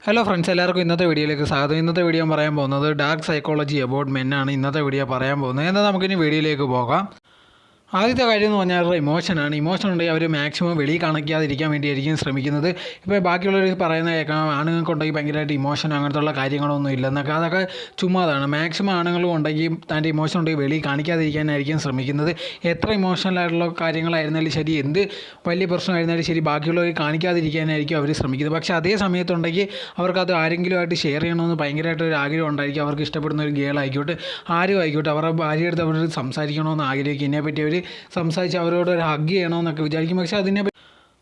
Hello friends, എല്ലാവർക്കും ഇന്നത്തെ വീഡിയോയിലേക്ക് സ്വാഗതം. ഇന്നത്തെ വീഡിയോ പറയാൻ പോകുന്നത് ഡാർക്ക് സൈക്കോളജി അബൌട്ട് മെൻ ആണ്. ഇന്നത്തെ വീഡിയോ പറയാൻ പോകുന്നത്. എന്നാൽ നമുക്കിനി വീഡിയോയിലേക്ക് പോകാം. ആദ്യത്തെ കാര്യം എന്ന് പറഞ്ഞാൽ അവരുടെ ഇമോഷനാണ്. ഇമോഷൻ ഉണ്ടെങ്കിൽ അവർ മാക്സിമം വെളിയിൽ കാണിക്കാതിരിക്കാൻ വേണ്ടിയായിരിക്കും ശ്രമിക്കുന്നത്. ഇപ്പോൾ ബാക്കിയുള്ളവർ പറയുന്നത് കേൾക്കാം, ആണുങ്ങൾക്കുണ്ടെങ്കിൽ ഭയങ്കരമായിട്ട് ഇമോഷൻ അങ്ങനത്തുള്ള കാര്യങ്ങളൊന്നും ഇല്ലെന്നൊക്കെ. അതൊക്കെ ചുമ്മാതാണ്. മാക്സിമം ആണുങ്ങളും ഉണ്ടെങ്കിൽ തൻ്റെ ഇമോഷൻ ഉണ്ടെങ്കിൽ വെളിയിൽ കാണിക്കാതിരിക്കാനായിരിക്കും ശ്രമിക്കുന്നത്. എത്ര ഇമോഷണലായിട്ടുള്ള കാര്യങ്ങളായിരുന്നാലും ശരി, എന്ത് വലിയ പ്രശ്നമായിരുന്നാലും ശരി, ബാക്കിയുള്ളവർ കാണിക്കാതിരിക്കാനായിരിക്കും അവർ ശ്രമിക്കുന്നത്. പക്ഷേ അതേ സമയത്തുണ്ടെങ്കിൽ അവർക്കത് ആരെങ്കിലുമായിട്ട് ഷെയർ ചെയ്യണമെന്ന് ഭയങ്കരമായിട്ട് ഒരു ആഗ്രഹം ഉണ്ടായിരിക്കും. അവർക്ക് ഇഷ്ടപ്പെടുന്ന ഒരു ഗേൾ ആയിക്കോട്ടെ, ആരും ആയിക്കോട്ടെ, അവരുടെ ഭാര്യയെടുത്ത് അവർ സംസാരിക്കണമെന്ന് ആഗ്രഹിക്കും. ഇതിനെപ്പറ്റി അവർ സംസാരിച്ച് അവരോട് ഒരു ഹഗ് ചെയ്യണമെന്നൊക്കെ വിചാരിക്കും. പക്ഷേ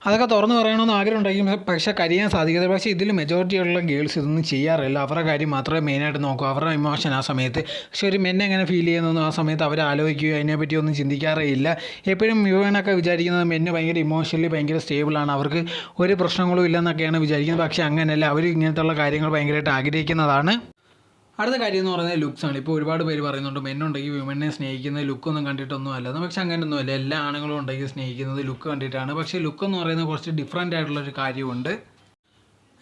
അതൊക്കെ തുറന്ന് പറയണമെന്ന് ആഗ്രഹം ഉണ്ടായിരിക്കും. പക്ഷേ കഴിയാൻ സാധിക്കത്തില്ല. പക്ഷേ ഇതിൽ മെജോറിറ്റിയുള്ള ഗേൾസ് ഇതൊന്നും ചെയ്യാറില്ല. അവരുടെ കാര്യം മാത്രമേ മെയിനായിട്ട് നോക്കൂ, അവരുടെ ഇമോഷൻ ആ സമയത്ത്. പക്ഷേ ഒരു മെന്നെ എങ്ങനെ ഫീൽ ചെയ്യുന്നൊന്നും ആ സമയത്ത് അവർ ആലോചിക്കുകയോ അതിനെപ്പറ്റി ഒന്നും ചിന്തിക്കാറേ ഇല്ല. എപ്പോഴും യുവനൊക്കെ വിചാരിക്കുന്നത് മെന്ന് ഭയങ്കര ഇമോഷണലി ഭയങ്കര സ്റ്റേബിളാണ്, അവർക്ക് ഒരു പ്രശ്നങ്ങളും ഇല്ലെന്നൊക്കെയാണ് വിചാരിക്കുന്നത്. പക്ഷേ അങ്ങനെയല്ല, അവർ ഇങ്ങനത്തുള്ള കാര്യങ്ങൾ ഭയങ്കരമായിട്ട് ആഗ്രഹിക്കുന്നതാണ്. അടുത്ത കാര്യം എന്ന് പറയുന്നത് ലുക്സാണ്. ഇപ്പോൾ ഒരുപാട് പേര് പറയുന്നുണ്ട് മെന്നുണ്ടെങ്കിൽ വിമനെ സ്നേഹിക്കുന്നത് ലുക്കൊന്നും കണ്ടിട്ടൊന്നും അല്ലെന്ന്. പക്ഷേ അങ്ങനെയൊന്നുമല്ല. എല്ലാ ആണുങ്ങളും ഉണ്ടെങ്കിൽ സ്നേഹിക്കുന്നത് ലുക്ക് കണ്ടിട്ടാണ്. പക്ഷേ ലുക്ക് എന്ന് പറയുന്നത് കുറച്ച് ഡിഫറൻ്റ് ആയിട്ടുള്ളൊരു കാര്യമുണ്ട്.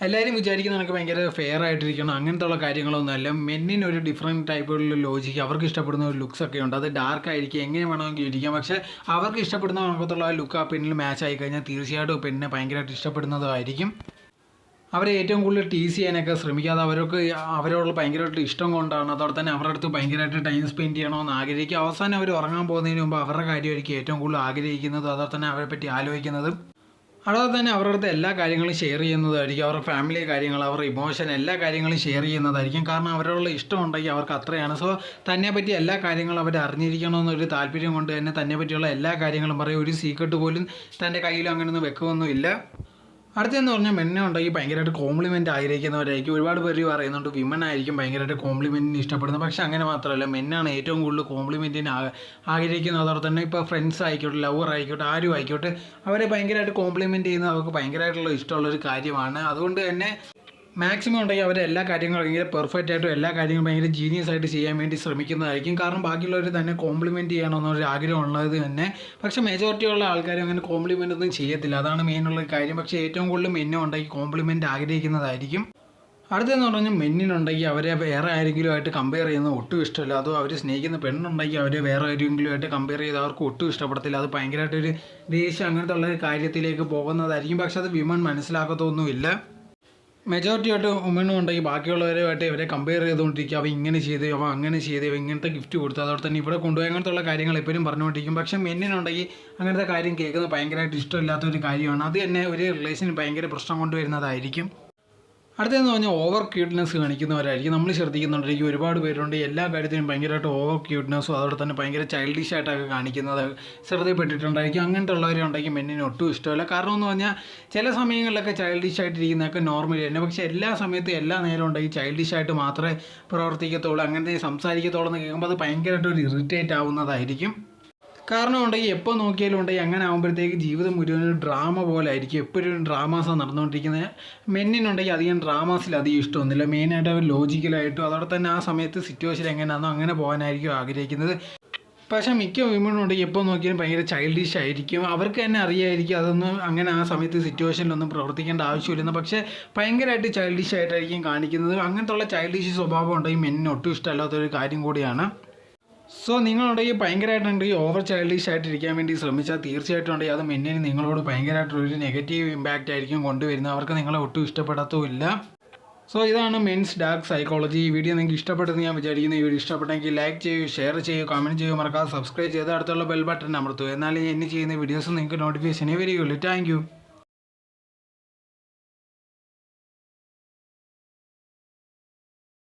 എല്ലാവരും വിചാരിക്കുന്ന എനിക്ക് ഭയങ്കര ഫെയർ ആയിട്ടിരിക്കണം, അങ്ങനത്തെ ഉള്ള കാര്യങ്ങളൊന്നും അല്ല. മെന്നിനൊരു ഡിഫറെൻറ്റ് ടൈപ്പുള്ള ലോജിക്ക്, അവർക്ക് ഇഷ്ടപ്പെടുന്ന ഒരു ലുക്സ് ഒക്കെ ഉണ്ട്. അത് ഡാർക്ക് ആയിരിക്കും, എങ്ങനെ വേണമെങ്കിൽ ഇരിക്കാം. പക്ഷേ അവർക്ക് ഇഷ്ടപ്പെടുന്ന കണക്കത്തുള്ള ആ ലുക്ക് ആ പെണ്ണിൽ മാച്ച് ആയി കഴിഞ്ഞാൽ തീർച്ചയായിട്ടും പെണ്ണിനെ ഭയങ്കരമായിട്ട് ഇഷ്ടപ്പെടുന്നതായിരിക്കും. അവരെ ഏറ്റവും കൂടുതൽ ടീസ് ചെയ്യാനൊക്കെ ശ്രമിക്കാതെ അവരോട് ഭയങ്കരമായിട്ട് ഇഷ്ടം കൊണ്ടാണ്. അതോടെ തന്നെ അവരുടെ അടുത്ത് ഭയങ്കരമായിട്ട് ടൈം സ്പെൻഡ് ചെയ്യണമെന്ന് ആഗ്രഹിക്കുക. അവസാനം അവർ ഉറങ്ങാൻ പോകുന്നതിന് മുമ്പ് അവരുടെ കാര്യമായിരിക്കും ഏറ്റവും കൂടുതൽ ആഗ്രഹിക്കുന്നത്. അതോടെ തന്നെ അവരെ പറ്റി ആലോചിക്കുന്നതും. അതുപോലെ തന്നെ അവരുടെ അടുത്ത് എല്ലാ കാര്യങ്ങളും ഷെയർ ചെയ്യുന്നതായിരിക്കും. അവരുടെ ഫാമിലി കാര്യങ്ങൾ, അവരുടെ ഇമോഷൻ, എല്ലാ കാര്യങ്ങളും ഷെയർ ചെയ്യുന്നതായിരിക്കും. കാരണം അവരോടുള്ള ഇഷ്ടം ഉണ്ടെങ്കിൽ അവർക്ക് അത്രയാണ്. സോ തന്നെ പറ്റി എല്ലാ കാര്യങ്ങളും അവർ അറിഞ്ഞിരിക്കണമെന്നൊരു താല്പര്യം കൊണ്ട് തന്നെ പറ്റിയുള്ള എല്ലാ കാര്യങ്ങളും പറയും. ഒരു സീക്രട്ട് പോലും തൻ്റെ കയ്യിലും അങ്ങനെയൊന്നും വെക്കുകയൊന്നുമില്ല. അടുത്തെന്ന് പറഞ്ഞാൽ മെന്നെ ഉണ്ടെങ്കിൽ ഭയങ്കരമായിട്ട് കോംപ്ലിമെൻറ്റ് ആഗ്രഹിക്കുന്നവരായിരിക്കും. ഒരുപാട് പേര് പറയുന്നുണ്ട് വിമൻ ആയിരിക്കും ഭയങ്കരമായിട്ട് കോംപ്ലിമെൻറ്റിന് ഇഷ്ടപ്പെടുന്നത്. പക്ഷേ അങ്ങനെ മാത്രമല്ല, മെന്നാണ് ഏറ്റവും കൂടുതൽ കോംപ്ലിമെൻറ്റിന് ആഗ്രഹിക്കുന്നത്. അതോടെ തന്നെ ഇപ്പോൾ ഫ്രണ്ട്സ് ആയിക്കോട്ടെ, ലവർ ആയിക്കോട്ടെ, ആരും ആയിക്കോട്ടെ, അവരെ ഭയങ്കരമായിട്ട് കോംപ്ലിമെൻറ്റ് ചെയ്യുന്നത് അവർക്ക് ഭയങ്കരമായിട്ടുള്ള ഇഷ്ടമുള്ളൊരു കാര്യമാണ്. അതുകൊണ്ട് തന്നെ മാക്സിമം ഉണ്ടെങ്കിൽ അവർ എല്ലാ കാര്യങ്ങളും ഭയങ്കര പെർഫെക്റ്റ് ആയിട്ടും എല്ലാ കാര്യങ്ങളും ഭയങ്കര ജീനിയസ് ആയിട്ട് ചെയ്യാൻ വേണ്ടി ശ്രമിക്കുന്നതായിരിക്കും. കാരണം ബാക്കിയുള്ളവർ തന്നെ കോംപ്ലിമെൻറ്റ് ചെയ്യണമെന്നൊരു ആഗ്രഹം ഉള്ളത് തന്നെ. പക്ഷേ മെജോറിറ്റിയുള്ള ആൾക്കാരും അങ്ങനെ കോംപ്ലിമെൻ്റ് ഒന്നും ചെയ്യത്തില്ല. അതാണ് മെയിനുള്ള കാര്യം. പക്ഷേ ഏറ്റവും കൂടുതൽ മെന്നും ഉണ്ടെങ്കിൽ കോംപ്ലിമെൻറ്റ് ആഗ്രഹിക്കുന്നതായിരിക്കും. അടുത്തെന്ന് പറഞ്ഞാൽ മെന്നിനുണ്ടെങ്കിൽ അവരെ വേറെ ആരെങ്കിലുമായിട്ട് കമ്പയർ ചെയ്യുന്നത് ഒട്ടും ഇഷ്ടമില്ല. അതും അവർ സ്നേഹിക്കുന്ന പെണ്ണുണ്ടെങ്കിൽ അവരെ വേറെ ആരെങ്കിലുമായിട്ട് കമ്പയർ ചെയ്ത് അവർക്ക് ഒട്ടും ഇഷ്ടപ്പെടത്തില്ല. അത് ഭയങ്കരമായിട്ടൊരു ദേഷ്യം അങ്ങനത്തെ ഉള്ള കാര്യത്തിലേക്ക് പോകുന്നതായിരിക്കും. പക്ഷേ അത് വിമൻ മനസ്സിലാക്കത്തൊന്നുമില്ല. മെജോറിറ്റിയായിട്ട് വുമനും ഉണ്ടെങ്കിൽ ബാക്കിയുള്ളവരുമായിട്ട് ഇവരെ കമ്പയർ ചെയ്തുകൊണ്ടിരിക്കുക. അവ ഇങ്ങനെ ചെയ്ത്, അവ അങ്ങനെ ചെയ്ത്, ഇങ്ങനത്തെ ഗിഫ്റ്റ് കൊടുത്തു, അതോടെ തന്നെ ഇവിടെ കൊണ്ടുപോയി, അങ്ങനത്തുള്ള കാര്യങ്ങൾ എപ്പോഴും പറഞ്ഞുകൊണ്ടിരിക്കും. പക്ഷേ മെന്നിനുണ്ടെങ്കിൽ അങ്ങനത്തെ കാര്യം കേൾക്കുന്നത് ഭയങ്കരമായിട്ട് ഇഷ്ടമില്ലാത്തൊരു കാര്യമാണ്. അത് തന്നെ ഒരു റിലേഷന് ഭയങ്കര പ്രശ്നം കൊണ്ടുവരുന്നതായിരിക്കും. അടുത്തതെന്ന് പറഞ്ഞാൽ ഓവർ ക്യൂട്ട്നെസ് കാണിക്കുന്നവരായിരിക്കും. നമ്മൾ ശ്രദ്ധിക്കുന്നുണ്ടായിരിക്കും ഒരുപാട് പേരുണ്ട് എല്ലാ കാര്യത്തിനും ഭയങ്കരമായിട്ട് ഓവർ ക്യൂട്ട്നെസ്സും അതോടെ തന്നെ ഭയങ്കര ചൈൽഡിഷ് ആയിട്ടൊക്കെ കാണിക്കുന്നത് ശ്രദ്ധപ്പെട്ടിട്ടുണ്ടായിരിക്കും. അങ്ങനത്തെ ഉള്ളവരുണ്ടെങ്കിൽ മെന്നിന് ഒട്ടും ഇഷ്ടമല്ല. കാരണം എന്ന് പറഞ്ഞാൽ ചില സമയങ്ങളിലൊക്കെ ചൈൽഡിഷ് ആയിട്ടിരിക്കുന്നതൊക്കെ നോർമലി തന്നെ. പക്ഷേ എല്ലാ സമയത്തും എല്ലാ നേരം ഉണ്ടെങ്കിൽ ചൈൽഡിഷ് ആയിട്ട് മാത്രമേ പ്രവർത്തിക്കത്തുള്ളൂ, അങ്ങനത്തെ സംസാരിക്കത്തുള്ളൂ എന്ന് കേൾക്കുമ്പോൾ അത് ഭയങ്കരമായിട്ട് ഒരു ഇറിറ്റേറ്റ് ആവുന്നതായിരിക്കും. കാരണം ഉണ്ടെങ്കിൽ എപ്പോൾ നോക്കിയാലും ഉണ്ടെങ്കിൽ അങ്ങനെ ആകുമ്പോഴത്തേക്ക് ജീവിതം മുഴുവൻ ഡ്രാമ പോലെ ആയിരിക്കും. എപ്പോഴും ഡ്രാമാസാണ് നടന്നുകൊണ്ടിരിക്കുന്നത്. മെന്നിനുണ്ടെങ്കിൽ അധികം ഡ്രാമാസിൽ അധികം ഇഷ്ടമൊന്നുമില്ല. മെയിനായിട്ട് അവർ ലോജിക്കലായിട്ടും അതോടെ തന്നെ ആ സമയത്ത് സിറ്റുവേഷൻ എങ്ങനെയാണെന്നോ അങ്ങനെ പോകാനായിരിക്കും ആഗ്രഹിക്കുന്നത്. പക്ഷേ മിക്ക വിമനുണ്ടെങ്കിൽ എപ്പോൾ നോക്കിയാലും ഭയങ്കര ചൈൽഡിഷ് ആയിരിക്കും. അവർക്ക് തന്നെ അറിയായിരിക്കും അതൊന്നും അങ്ങനെ ആ സമയത്ത് സിറ്റുവേഷനിലൊന്നും പ്രവർത്തിക്കേണ്ട ആവശ്യമില്ലെന്ന്. പക്ഷേ ഭയങ്കരമായിട്ട് ചൈൽഡിഷ് ആയിട്ടായിരിക്കും കാണിക്കുന്നത്. അങ്ങനത്തെ ഉള്ള ചൈൽഡിഷ് സ്വഭാവം ഉണ്ടെങ്കിൽ മെന്നിന് ഒട്ടും ഇഷ്ടമല്ലാത്തൊരു കാര്യം കൂടിയാണ്. സോ നിങ്ങളുണ്ടെങ്കിൽ ഭയങ്കരമായിട്ടുണ്ടെങ്കിൽ ഓവർ ചൈൽഡിഷ് ആയിട്ടിരിക്കാൻ വേണ്ടി ശ്രമിച്ചാൽ തീർച്ചയായിട്ടും ഉണ്ടെങ്കിൽ അത് മെന്നിന് നിങ്ങളോട് ഭയങ്കരമായിട്ടൊരു നെഗറ്റീവ് ഇമ്പാക്റ്റ് ആയിരിക്കും കൊണ്ടുവരുന്നത്. അവർക്ക് നിങ്ങളെ ഒട്ടും ഇഷ്ടപ്പെടത്തുമില്ല. സോ ഇതാണ് മെൻസ് ഡാർക്ക് സൈക്കോളജി. ഈ വീഡിയോ നിങ്ങൾക്ക് ഇഷ്ടപ്പെട്ടെന്ന് ഞാൻ വിചാരിക്കുന്നു. ഈ വീഡിയോ ഇഷ്ടപ്പെട്ടെങ്കിൽ ലൈക്ക് ചെയ്യൂ, ഷെയർ ചെയ്യൂ, കമൻറ്റ് ചെയ്യൂ, മറക്കാതെ സബ്സ്ക്രൈബ് ചെയ്ത് അടുത്തുള്ള ബെൽ ബട്ടൺ അമർത്തുക. എന്നാലും എന്നെ ചെയ്യുന്ന വീഡിയോസ് നിങ്ങൾക്ക് നോട്ടിഫിക്കേഷനേ വരികയുള്ളൂ. Thank you.